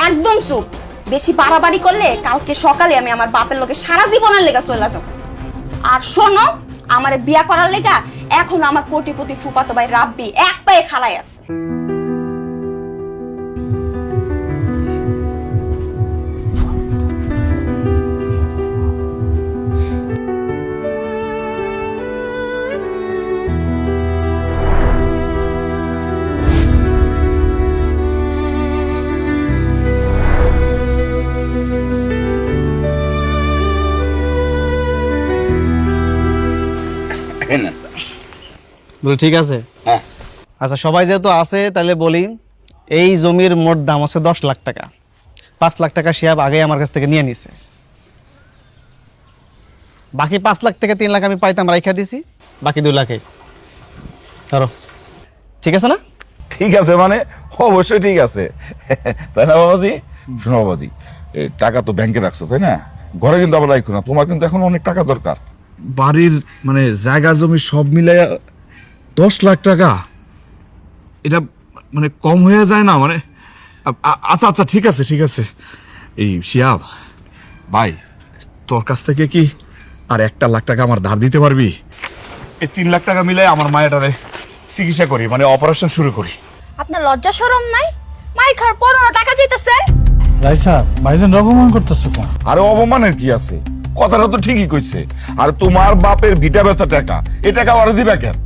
একদম চুপ। বেশি বাড়াবাড়ি করলে কালকে সকালে আমি আমার বাপের লোকে সারা জীবনের লেগা চলে যাব। আর শোনো, আমারে বিয়া করার লেগা এখন আমার কোটিপতি ফুফাতো ভাই রাব্বি এক পায়ে খাড়াই আছে। বলে ঠিক আছে। হ্যাঁ। আচ্ছা, সবাই যেহেতু আছে তাহলে বলি, এই জমির মোট দাম আছে 10 লাখ টাকা। 5 লাখ টাকা শিহাব আগেই আমার কাছ থেকে নিয়ে নিছে। বাকি 5 লাখ থেকে 3 লাখ আমি পাইতাম, রাইখা দিছি। বাকি 2 লাখে ধরো, ঠিক আছে না? ঠিক আছে মানে অবশ্যই ঠিক আছে, তাই না বাবাজি? শোনো বাবাজি, এই টাকা তো ব্যাংকে রাখছো তাই না? ঘরে কিন্তু আবার রাখো না, তোমার কিন্তু এখন অনেক টাকা দরকার। বাড়ির মানে জায়গা জমি সব মিলাই 10 লাখ টাকা, এটা মানে কম হয়ে যায় না? মানে আচ্ছা আচ্ছা ঠিক আছে ঠিক আছে। এই শিয়াব ভাই, তোর কাছ থেকে কি আর 1 লাখ টাকা আমার ধার দিতে পারবি? এই 3 লাখ টাকা মিলে আমার মায়েরারে চিকিৎসা করি, মানে অপারেশন শুরু করি। আপনার লজ্জা শরম নাই? মাই খার 15 টাকা চাইতেছে। রাইসা ভাইজান অপমান করতেছো কেন? আরে অপমানের কি আছে, কথাটা তো ঠিকই কইছে। আর তোমার বাপের ভিটা বেচা টাকা, এ টাকা ওরা দিবে কেন?